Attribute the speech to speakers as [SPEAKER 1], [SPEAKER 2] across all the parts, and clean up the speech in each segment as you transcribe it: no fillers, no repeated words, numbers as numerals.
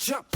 [SPEAKER 1] Jump.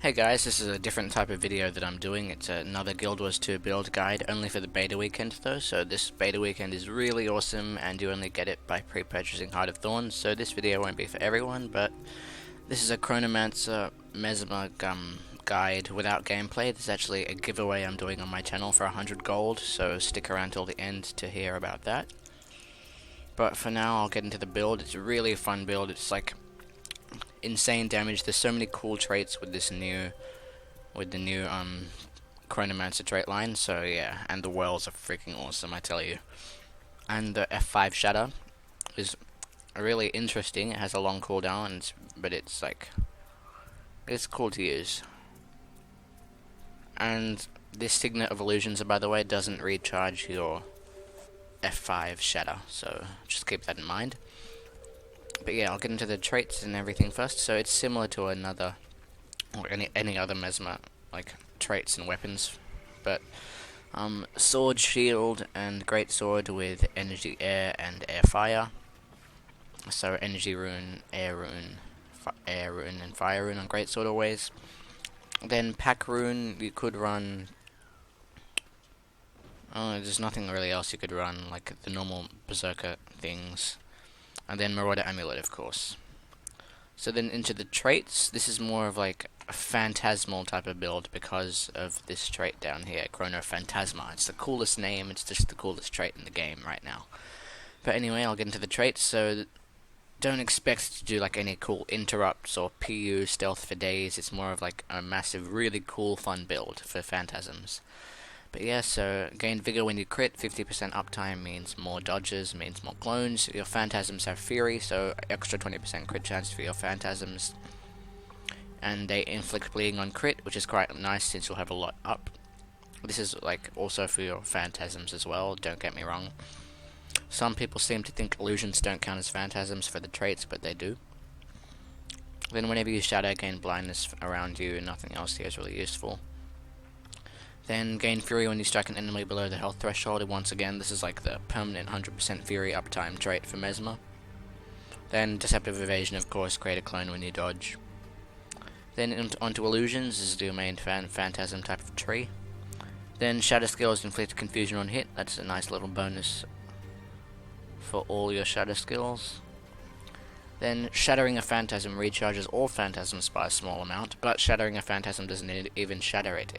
[SPEAKER 2] Hey guys, this is a different type of video that I'm doing. It's another Guild Wars 2 build guide, only for the beta weekend though, so this beta weekend is really awesome and you only get it by pre-purchasing Heart of Thorns, so this video won't be for everyone, but this is a Chronomancer Mesmer guide without gameplay. This is actually a giveaway I'm doing on my channel for 100 gold, so stick around till the end to hear about that. But for now, I'll get into the build. It's a really fun build. It's like insane damage. There's so many cool traits with this new Chronomancer trait line, so yeah, and the whirls are freaking awesome, I tell you. And the F5 shatter is really interesting. It has a long cooldown, but it's cool to use. And this Signet of Illusions, by the way, doesn't recharge your F5 shatter, so just keep that in mind. But yeah, I'll get into the traits and everything first. So it's similar to another, or any other Mesmer, like traits and weapons. But sword, shield, and great sword with energy, air, and air fire. So energy rune, air rune, and fire rune on great sword always. Then pack rune, you could run. Oh, there's nothing really else you could run, like the normal berserker things. And then Maurader amulet, of course. So then into the traits, this is more of like a phantasmal type of build because of this trait down here, Chronophatasma. It's the coolest name, it's just the coolest trait in the game right now. But anyway, I'll get into the traits, so don't expect to do like any cool interrupts or PU stealth for days. It's more of like a massive, really cool, fun build for Phantasms. But yeah, so gain vigor when you crit, 50% uptime means more dodges, means more clones. Your Phantasms have fury, so extra 20% crit chance for your Phantasms. And they inflict bleeding on crit, which is quite nice since you'll have a lot up. This is like also for your Phantasms as well, don't get me wrong. Some people seem to think illusions don't count as Phantasms for the traits, but they do. Then whenever you shadow, gain blindness around you, and nothing else here is really useful. Then gain fury when you strike an enemy below the health threshold. And once again, this is like the permanent 100% fury uptime trait for Mesmer. Then deceptive evasion, of course, create a clone when you dodge. Then onto illusions, this is your main phantasm type of tree. Then shatter skills inflict confusion on hit. That's a nice little bonus for all your shatter skills. Then shattering a phantasm recharges all phantasms by a small amount, but shattering a phantasm doesn't even shatter it.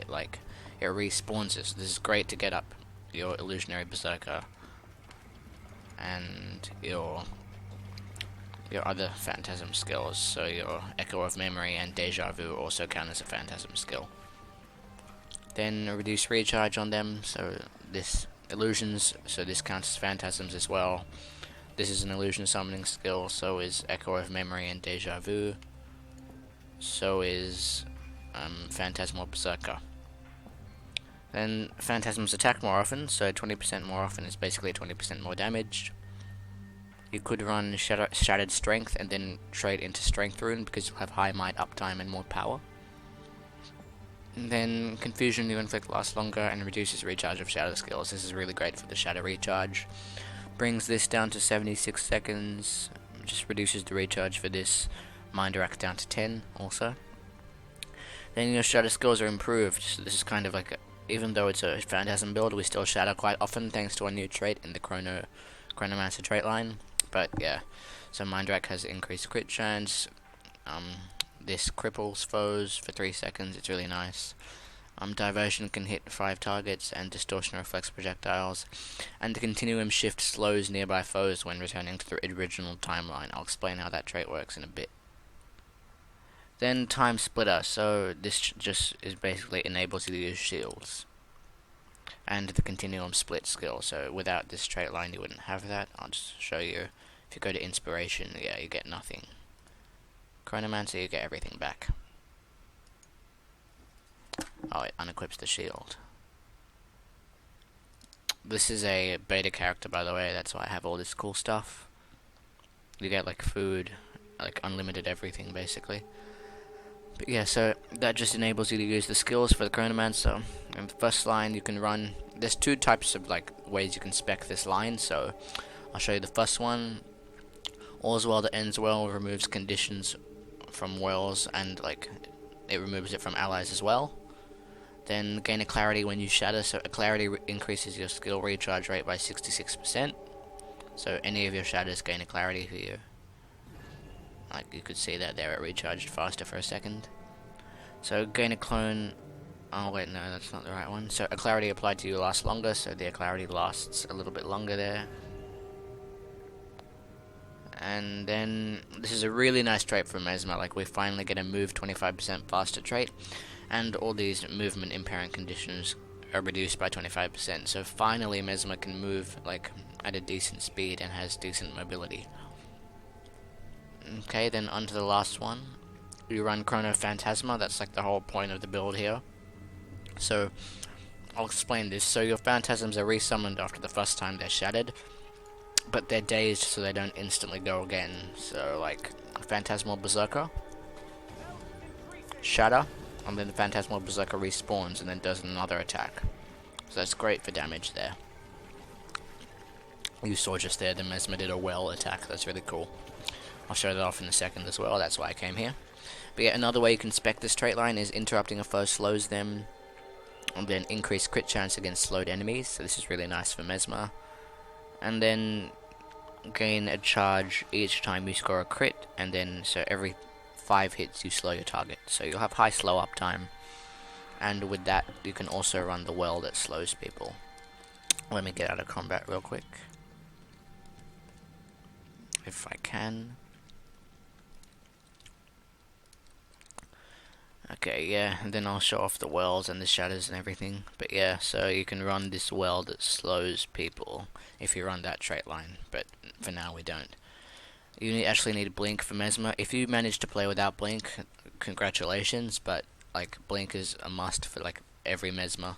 [SPEAKER 2] It respawns it. So this is great to get up your illusionary berserker and your other phantasm skills. So your echo of memory and deja vu also count as a phantasm skill. Then reduce recharge on them. So this illusions. So this counts as phantasms as well. This is an illusion summoning skill. So is echo of memory and deja vu. So is phantasmal berserker. Then Phantasms attack more often, so 20% more often is basically 20% more damage. You could run Shattered Strength and then trade into Strength Rune because you'll have high might uptime and more power. And then Confusion you inflict lasts longer and reduces recharge of shadow skills. This is really great for the shadow recharge. Brings this down to 76 seconds. Just reduces the recharge for this Mind Rack down to 10 also. Then your shadow skills are improved. So this is kind of like even though it's a Phantasm build, we still shadow quite often thanks to a new trait in the Chronomancer trait line. But yeah, so Mind Rack has increased crit chance. This cripples foes for 3 seconds. It's really nice. Diversion can hit 5 targets, and Distortion reflects projectiles. And the Continuum shift slows nearby foes when returning to the original timeline. I'll explain how that trait works in a bit. Then Time Splitter, so this just is basically enables you to use shields. And the Continuum Split skill, so without this trait line you wouldn't have that. I'll just show you. If you go to Inspiration, yeah, you get nothing. Chronomancer, you get everything back. Oh, it unequips the shield. This is a beta character, by the way, that's why I have all this cool stuff. You get like food, like unlimited everything basically. But yeah, so that just enables you to use the skills for the Chronomancer. And the first line you can run, there's 2 types of like ways you can spec this line, so I'll show you the first one. All's well that ends well removes conditions from wells, and like it removes it from allies as well. Then gain a clarity when you shatter, so a clarity increases your skill recharge rate by 66%. So any of your shatters gain a clarity for you. Like you could see that there, it recharged faster for a second. So gain a clone. Oh wait, no, that's not the right one. So a clarity applied to you lasts longer, so the clarity lasts a little bit longer there. And then this is a really nice trait for Mesmer. Like we finally get a move 25% faster trait, and all these movement impairing conditions are reduced by 25%. So finally Mesmer can move like at a decent speed and has decent mobility. Okay, then on to the last one. You run Chronophatasma, that's like the whole point of the build here. So, I'll explain this. So your Phantasms are resummoned after the first time they're shattered, but they're dazed so they don't instantly go again. So like, Phantasmal Berserker, Shatter, and then the Phantasmal Berserker respawns and then does another attack. So that's great for damage there. You saw just there the Mesmer did a well attack, that's really cool. I'll show that off in a second as well, that's why I came here. But yeah, another way you can spec this trait line is interrupting a foe slows them, and then increase crit chance against slowed enemies, so this is really nice for Mesmer. And then gain a charge each time you score a crit, and then so every 5 hits you slow your target, so you'll have high slow up time. And with that you can also run the well that slows people. Let me get out of combat real quick, if I can. Okay, yeah, and then I'll show off the wells and the shadows and everything. But yeah, so you can run this well that slows people if you run that trait line, but for now we don't. You actually need Blink for Mesmer. If you manage to play without Blink, congratulations, but like Blink is a must for like every Mesmer,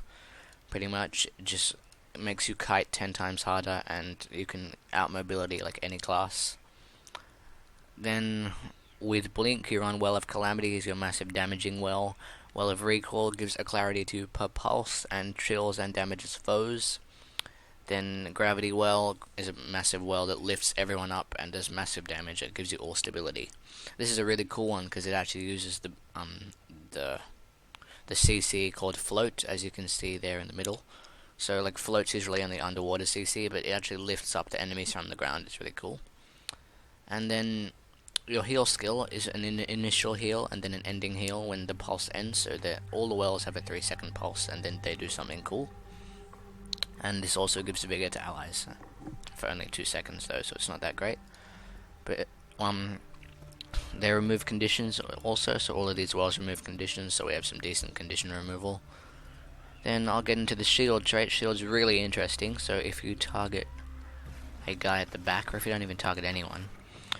[SPEAKER 2] pretty much. It just makes you kite 10 times harder, and you can out-mobility like any class. Then with Blink, you run Well of Calamity is your massive damaging well. Well of Recall gives a clarity to per pulse and chills and damages foes. Then Gravity Well is a massive well that lifts everyone up and does massive damage. It gives you all stability. This is a really cool one because it actually uses the CC called Float, as you can see there in the middle. So like Float's usually on the underwater CC, but it actually lifts up the enemies from the ground. It's really cool. And then your heal skill is an initial heal and then an ending heal when the pulse ends, so that all the wells have a 3-second pulse and then they do something cool. And this also gives vigor to allies for only 2 seconds though, so it's not that great. But they remove conditions also, so all of these wells remove conditions, so we have some decent condition removal. Then I'll get into the shield trait. Shield's really interesting, so if you target a guy at the back, or if you don't even target anyone,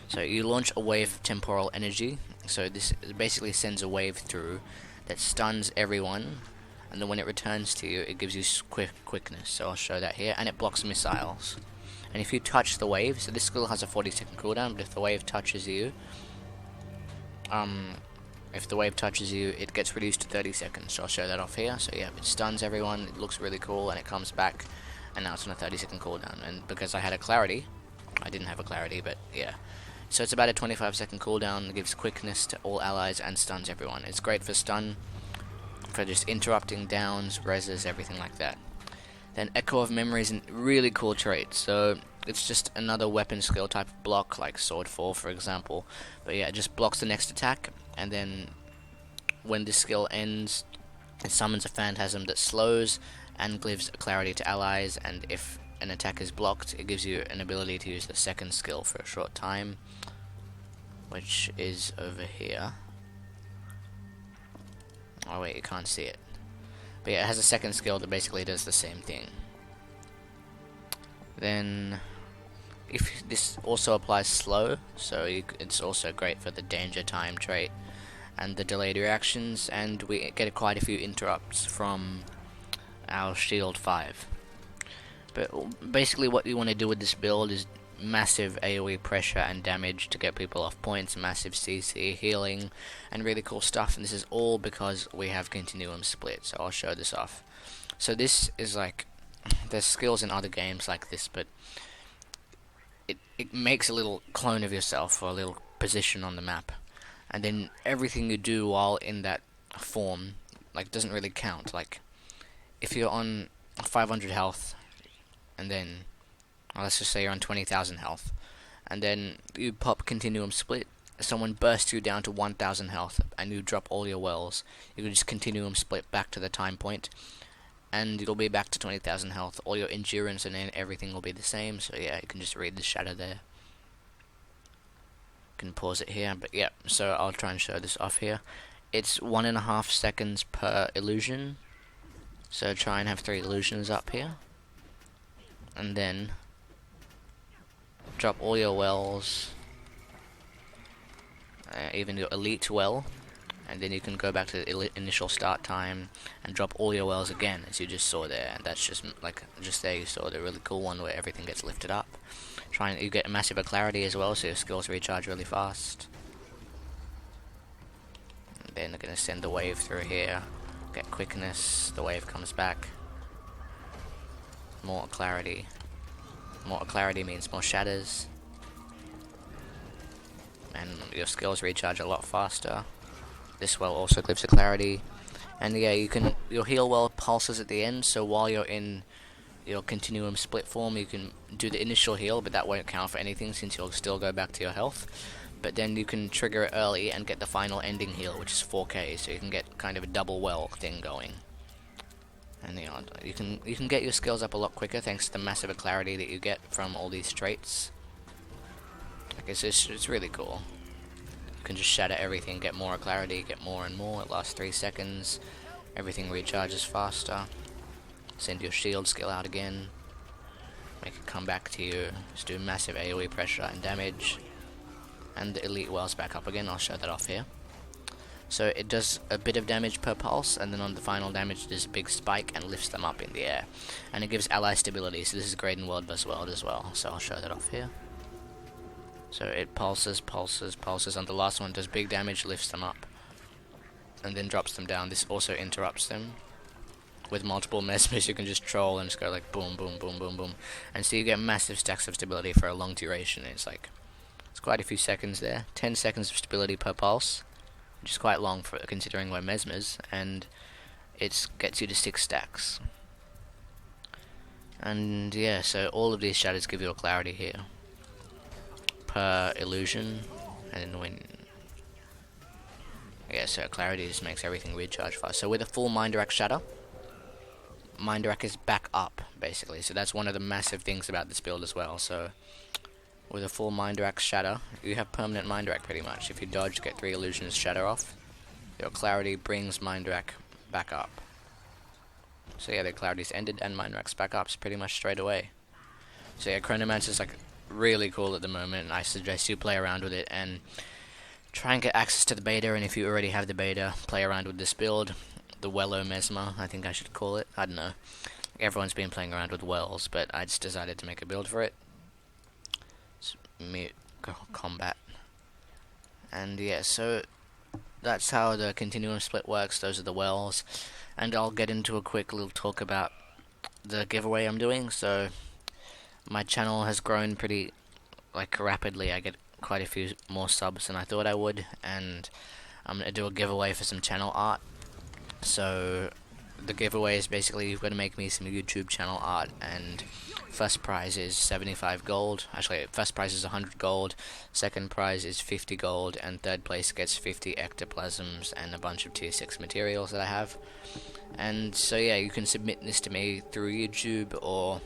[SPEAKER 2] so you launch a wave of temporal energy, so this basically sends a wave through that stuns everyone, and then when it returns to you, it gives you quickness, so I'll show that here, and it blocks missiles. And if you touch the wave, so this skill has a 40-second cooldown, but if the wave touches you, if the wave touches you, it gets reduced to 30 seconds. So I'll show that off here. So yeah, it stuns everyone, it looks really cool, and it comes back, and now it's on a 30-second cooldown. And because I had a clarity, I didn't have a clarity, but yeah. So it's about a 25-second cooldown, it gives quickness to all allies and stuns everyone. It's great for stun, for just interrupting downs, reses, everything like that. Then Echo of Memory is a really cool trait, so it's just another weapon skill type of block, like Sword Fall for example. But yeah, it just blocks the next attack, and then when this skill ends, it summons a Phantasm that slows and gives clarity to allies, and if an attack is blocked, it gives you an ability to use the second skill for a short time, which is over here. Oh wait, you can't see it. But yeah, it has a second skill that basically does the same thing. Then, if this also applies slow, so it's also great for the danger time trait and the delayed reactions, and we get quite a few interrupts from our shield 5. But basically what you want to do with this build is massive AoE pressure and damage to get people off points, massive CC, healing, and really cool stuff, and this is all because we have Continuum split, so I'll show this off. So this is like, there's skills in other games like this, but it makes a little clone of yourself, or a little position on the map, and then everything you do while in that form, like, doesn't really count. Like, if you're on 500 health, and then let's just say you're on 20,000 health, and then you pop Continuum Split, someone bursts you down to 1,000 health, and you drop all your wells, you can just Continuum Split back to the time point, and you'll be back to 20,000 health, all your endurance and everything will be the same, so yeah, you can just read the shadow there. You can pause it here, but yeah, so I'll try and show this off here. It's 1.5 seconds per illusion, so try and have 3 illusions up here, and then drop all your wells, even your elite well, and then you can go back to the initial start time and drop all your wells again, as you just saw there. And that's just like, just there you saw the really cool one where everything gets lifted up. You get a massive clarity as well, so your skills recharge really fast. And then they're gonna send the wave through here, get quickness, the wave comes back, more clarity. More clarity means more shatters, and your skills recharge a lot faster. This well also gives a clarity, and yeah, your heal well pulses at the end, so while you're in your Continuum Split form, you can do the initial heal, but that won't count for anything since you'll still go back to your health. But then you can trigger it early and get the final ending heal, which is 4k, so you can get kind of a double well thing going. And you know, you can get your skills up a lot quicker thanks to the massive clarity that you get from all these traits. Like it's really cool. You can just shatter everything, get more clarity, get more and more. It lasts 3 seconds. Everything recharges faster. Send your shield skill out again. Make it come back to you. Just do massive AoE pressure and damage. And the elite wells back up again. I'll show that off here. So it does a bit of damage per pulse, and then on the final damage it does a big spike and lifts them up in the air. And it gives ally stability, so this is great in World vs. World as well, so I'll show that off here. So it pulses, pulses, pulses, and the last one does big damage, lifts them up, and then drops them down. This also interrupts them. With multiple mesmers you can just troll and just go like boom, boom, boom, boom, boom. And so you get massive stacks of stability for a long duration. It's quite a few seconds there. 10 seconds of stability per pulse, which is quite long for considering we're mesmers, and it gets you to 6 stacks. And yeah, so all of these shadows give you a clarity here per illusion, and when yeah, so clarity just makes everything recharge fast. So with a full Mind Rack shatter, Mind Rack is back up basically, so that's one of the massive things about this build as well. So with a full Mind Rack shatter, you have permanent Mind Rack pretty much. If you dodge, get 3 illusions, shatter off, your clarity brings Mind Rack back up. So yeah, the clarity's ended and Mind Rack's back up pretty much straight away. So yeah, Chronomancer's like really cool at the moment, and I suggest you play around with it and try and get access to the beta, and if you already have the beta, play around with this build. The Wello Mesmer, I think I should call it. I don't know. Everyone's been playing around with wells, but I just decided to make a build for it. Mute combat, and yeah, so that's how the Continuum split works. Those are the wells. And I'll get into a quick little talk about the giveaway I'm doing. So my channel has grown pretty rapidly. I get quite a few more subs than I thought I would, and I'm gonna do a giveaway for some channel art. So the giveaway is basically you've got to make me some YouTube channel art, and first prize is 75 gold. Actually, first prize is 100 gold, second prize is 50 gold, and third place gets 50 ectoplasms and a bunch of tier 6 materials that I have. And so yeah, you can submit this to me through YouTube, or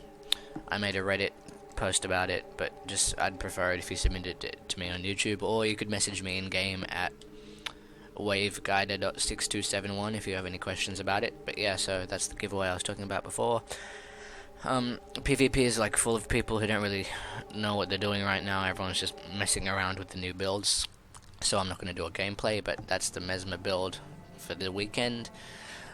[SPEAKER 2] I made a Reddit post about it, but I'd prefer it if you submitted it to me on YouTube, or you could message me in game at waveguider.6271 if you have any questions about it. But yeah, so that's the giveaway I was talking about before. PvP is full of people who don't really know what they're doing right now. Everyone's just messing around with the new builds, so I'm not going to do a gameplay, but that's the Mesmer build for the weekend.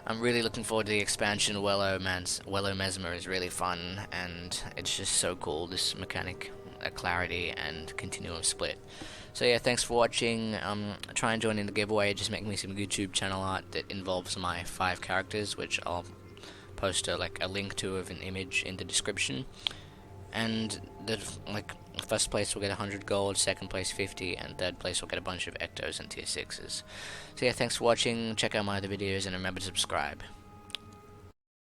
[SPEAKER 2] I'm really looking forward to the expansion. Wellow Mesmer is really fun, and it's just so cool, this mechanic, clarity and continuum split. So yeah, thanks for watching. Try and join in the giveaway. Just make me some YouTube channel art that involves my 5 characters, which I'll post a link to of an image in the description. And the first place will get 100 gold, second place 50, and third place will get a bunch of ectos and tier 6s. So yeah, thanks for watching. Check out my other videos, and remember to subscribe.